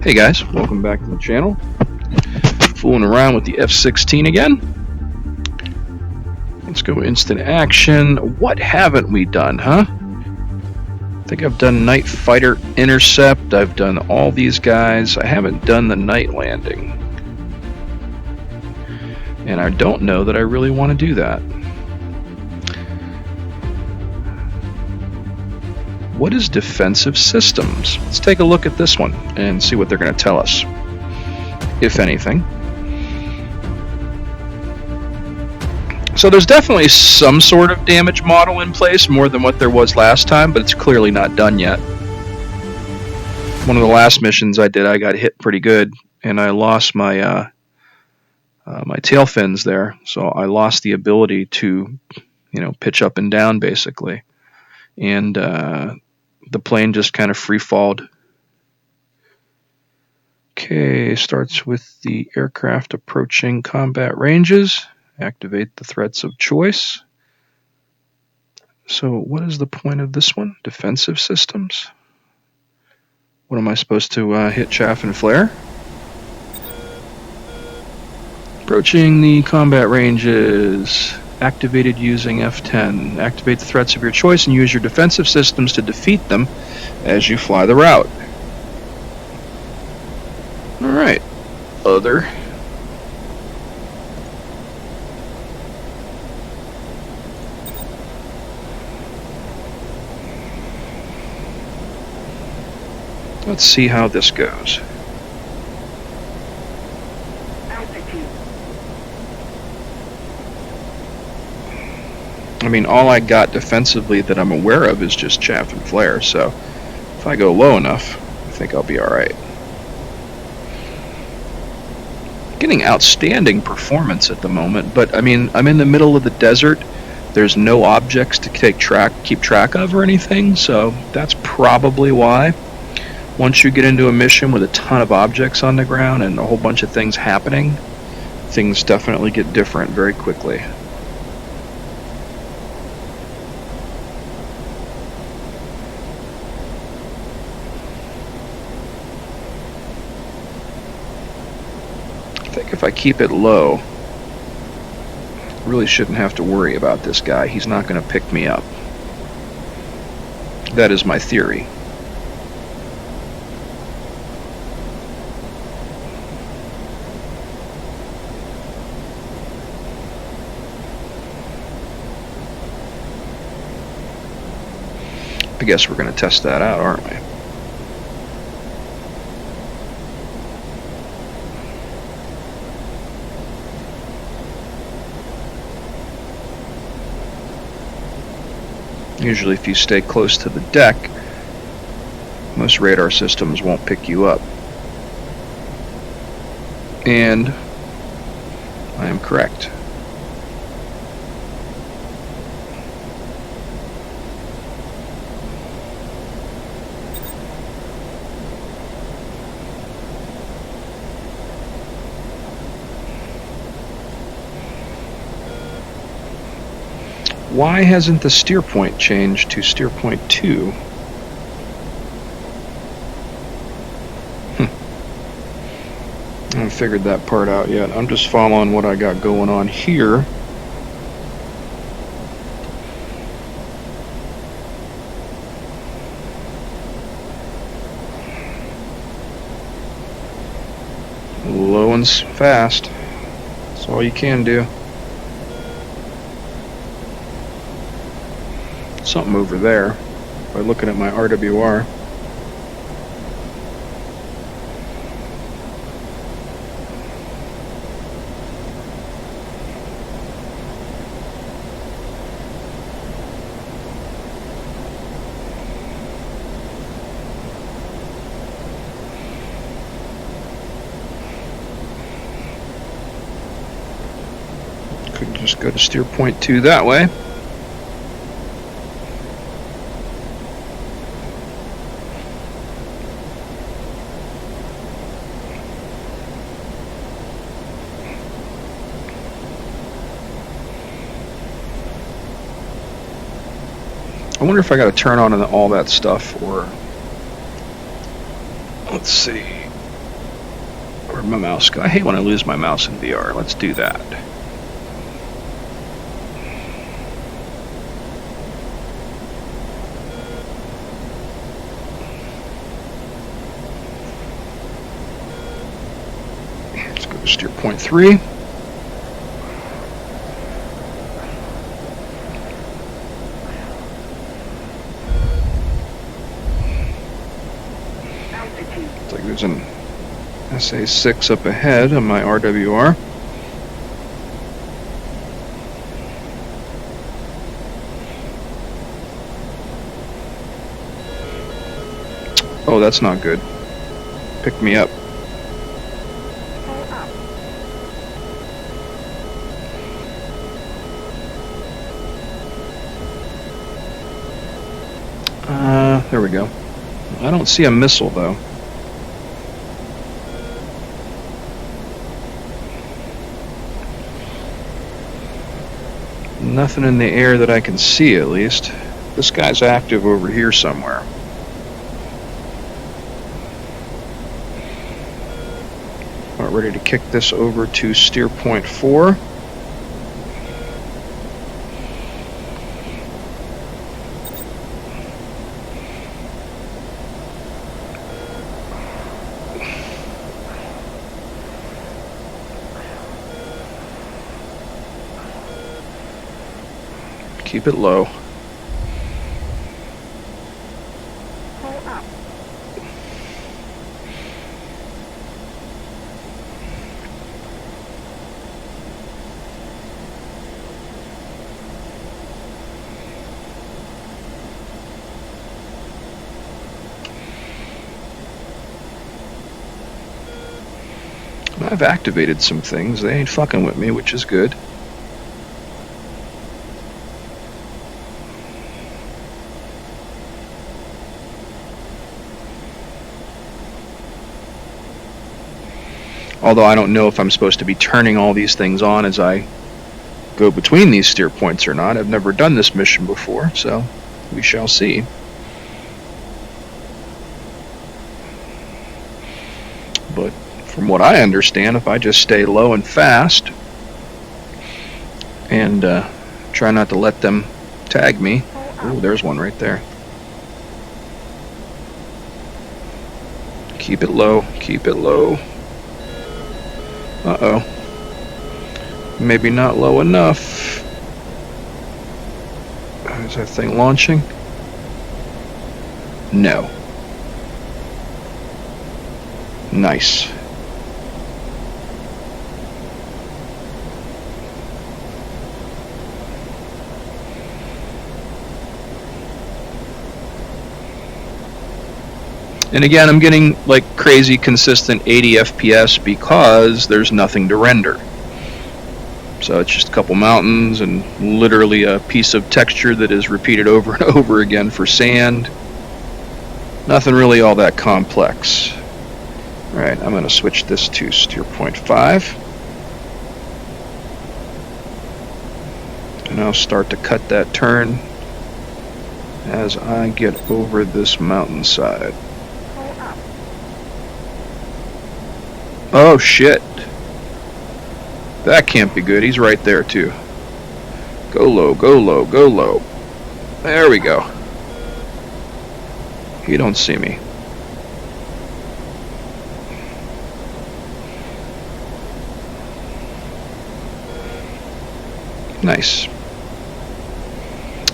Hey guys, welcome back to the channel. Fooling around with the F-16 again. Let's go instant action. What haven't we done, huh? I think I've done Night Fighter Intercept. I've done all these guys. I haven't done the night landing. And I don't know that I really want to do that. What is defensive systems? Let's take a look at this one and see what they're going to tell us, if anything. So there's definitely some sort of damage model in place, more than what there was last time, but it's clearly not done yet. One of the last missions I did, I got hit pretty good, and I lost my my tail fins there, so I lost the ability to, pitch up and down basically, and the plane just kind of free-falled. Okay, starts with the aircraft approaching combat ranges. Activate the threats of choice. So what is the point of this one? Defensive systems. What am I supposed to hit chaff and flare? Approaching the combat ranges. Activated using F10. Activate the threats of your choice and use your defensive systems to defeat them as you fly the route. Alright. Other. Let's see how this goes. I mean, all I got defensively that I'm aware of is just chaff and flare, so if I go low enough, I think I'll be alright. Getting outstanding performance at the moment, but I mean, I'm in the middle of the desert. There's no objects to keep track of or anything, so that's probably why. Once you get into a mission with a ton of objects on the ground and a whole bunch of things happening, things definitely get different very quickly. I think if I keep it low, I really shouldn't have to worry about this guy. He's not going to pick me up. That is my theory. I guess we're going to test that out, aren't we? Usually if you stay close to the deck, most radar systems won't pick you up. And I am correct. Why hasn't the steer point changed to steer point 2? I haven't figured that part out yet. I'm just following what I got going on here. Low and fast. That's all you can do. Something over there by looking at my RWR. Could just go to steer point 2 that way. I wonder if I got to turn on all that stuff, or let's see. Where'd my mouse go? I hate when I lose my mouse in VR. Let's do that. Let's go to steer point 3. Looks like there's an SA6 up ahead on my RWR. Oh, that's not good. Pick me up. There we go. I don't see a missile though. Nothing in the air that I can see, at least. This guy's active over here somewhere. About ready to kick this over to steer point 4. Keep it low. I've activated some things. They ain't fucking with me, which is good. Although I don't know if I'm supposed to be turning all these things on as I go between these steer points or not. I've never done this mission before, so we shall see. But from what I understand, if I just stay low and fast and try not to let them tag me. Oh, there's one right there. Keep it low, keep it low. Uh-oh. Maybe not low enough. Is that thing launching? No. Nice. And again, I'm getting like crazy consistent 80 FPS because there's nothing to render. So it's just a couple mountains and literally a piece of texture that is repeated over and over again for sand. Nothing really all that complex. Alright, I'm going to switch this to steer point 5. And I'll start to cut that turn as I get over this mountainside. Oh shit. That can't be good. He's right there too. Go low, go low, go low. There we go. He don't see me. Nice.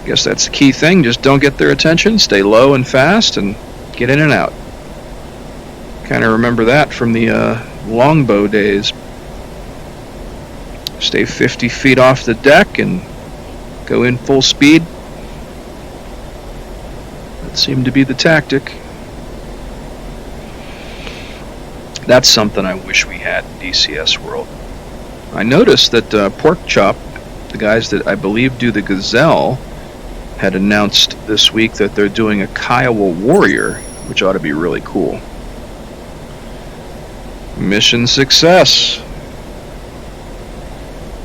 Guess that's the key thing. Just don't get their attention. Stay low and fast and get in and out. Kind of remember that from the longbow days. Stay 50 feet off the deck and go in full speed. That seemed to be the tactic. That's something I wish we had in DCS World. I noticed that Porkchop, the guys that I believe do the Gazelle, had announced this week that they're doing a Kiowa Warrior, which ought to be really cool. Mission success.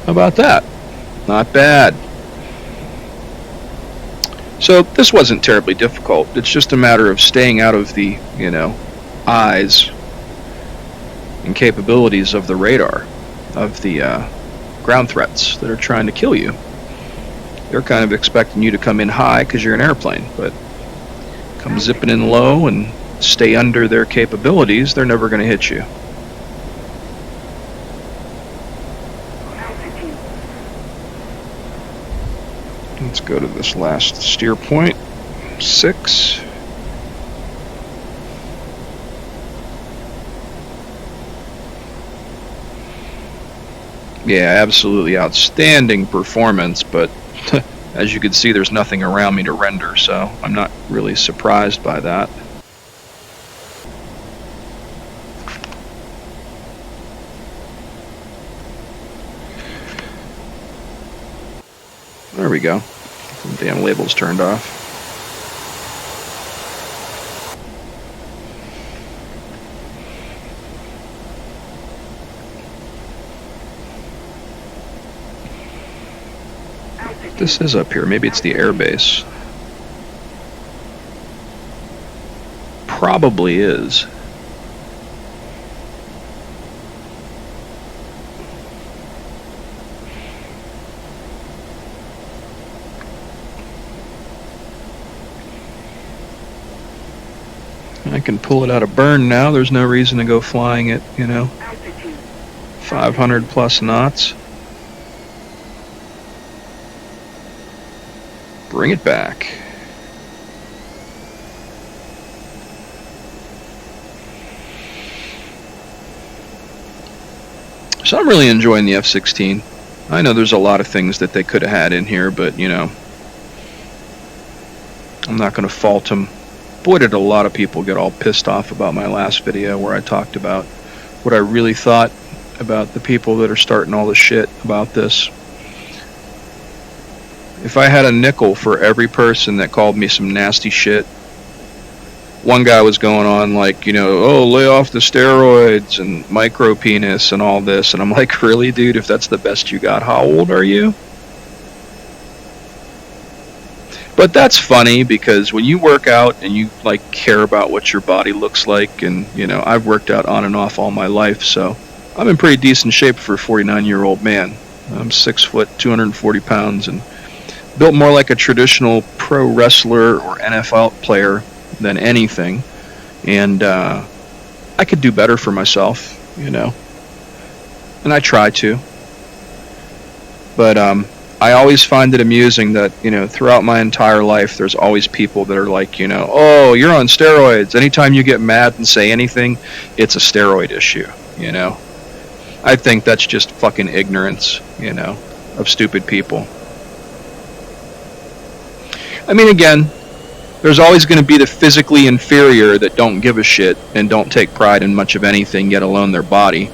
How about that? Not bad. So this wasn't terribly difficult. It's just a matter of staying out of the, eyes and capabilities of the radar, of the ground threats that are trying to kill you. They're kind of expecting you to come in high because you're an airplane, but come zipping in low and stay under their capabilities, they're never going to hit you. Let's go to this last steer point, 6. Yeah, absolutely outstanding performance, but as you can see, there's nothing around me to render, so I'm not really surprised by that. There we go. The damn label's turned off. This is up here. Maybe it's the airbase. Probably is. I can pull it out of burn now. There's no reason to go flying it, 500 plus knots. Bring it back. So I'm really enjoying the F-16. I know there's a lot of things that they could have had in here, but I'm not going to fault them. Boy, did a lot of people get all pissed off about my last video where I talked about what I really thought about the people that are starting all the shit about this. If I had a nickel for every person that called me some nasty shit, one guy was going on like, oh, lay off the steroids and micro penis and all this, and I'm like, really, dude? If that's the best you got, how old are you? But that's funny because when you work out and you care about what your body looks like, and I've worked out on and off all my life, so I'm in pretty decent shape for a 49-year-old man. I'm 6 foot, 240 pounds, and built more like a traditional pro wrestler or NFL player than anything, and I could do better for myself, and I try to. But I always find it amusing that throughout my entire life there's always people that are like, oh, you're on steroids. Anytime you get mad and say anything, it's a steroid issue. I think that's just fucking ignorance, of stupid people. I mean, again, there's always going to be the physically inferior that don't give a shit and don't take pride in much of anything, yet alone their body.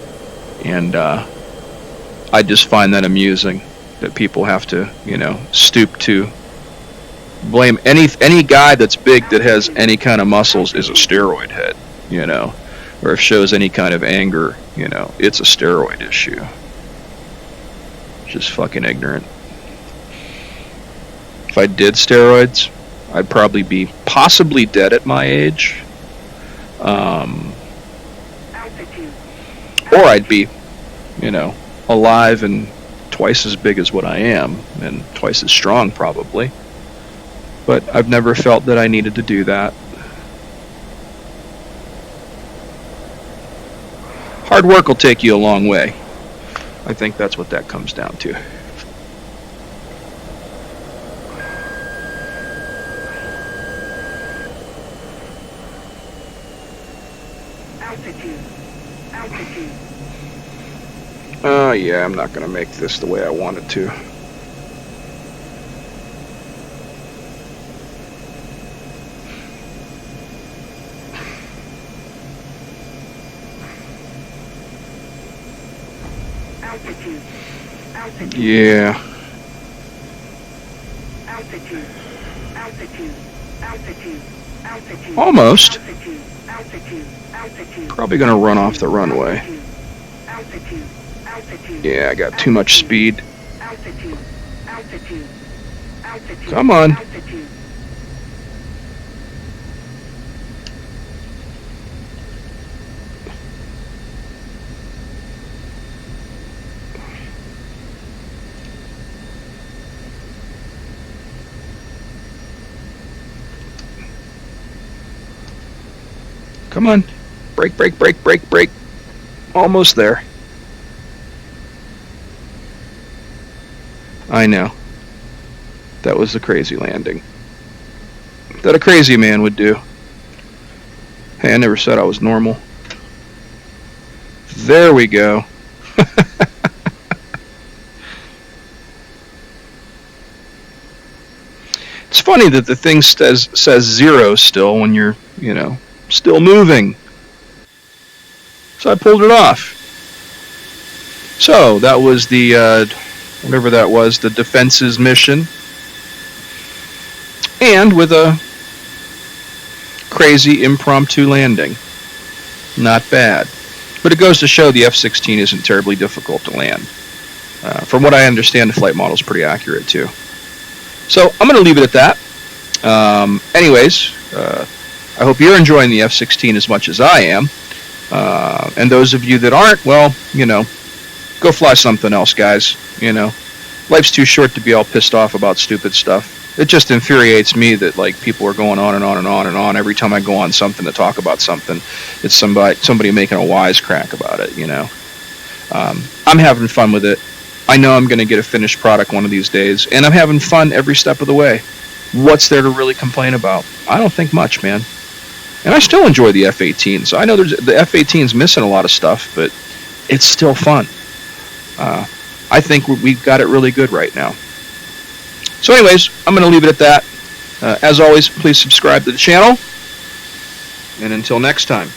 And I just find that amusing that people have to, stoop to blame any guy that's big that has any kind of muscles is a steroid head, or if shows any kind of anger, it's a steroid issue. Just fucking ignorant. If I did steroids, I'd probably be possibly dead at my age. Or I'd be, alive and twice as big as what I am, and twice as strong probably. But I've never felt that I needed to do that. Hard work will take you a long way. I think that's what that comes down to. Yeah, I'm not going to make this the way I wanted to. Yeah. Almost. Probably going to run off the runway. Yeah, I got too much speed. Come on. Come on. Brake, brake, brake, brake, brake. Almost there. I know. That was a crazy landing. That a crazy man would do. Hey, I never said I was normal. There we go. It's funny that the thing says 0 still when you're, still moving. So I pulled it off. So that was the, whatever that was, the defenses mission. And with a crazy impromptu landing. Not bad. But it goes to show the F-16 isn't terribly difficult to land. From what I understand, the flight model is pretty accurate too. So I'm going to leave it at that. Anyways, I hope you're enjoying the F-16 as much as I am. And those of you that aren't, well, go fly something else, guys. Life's too short to be all pissed off about stupid stuff. It just infuriates me that people are going on and on and on and on. Every time I go on something to talk about something, it's somebody making a wisecrack about it. I'm having fun with it. I know I'm going to get a finished product one of these days, and I'm having fun every step of the way. What's there to really complain about? I don't think much, man. And I still enjoy the F-18. So I know the F-18's missing a lot of stuff, but it's still fun. I think we've got it really good right now. So anyways, I'm going to leave it at that. As always, please subscribe to the channel. And until next time.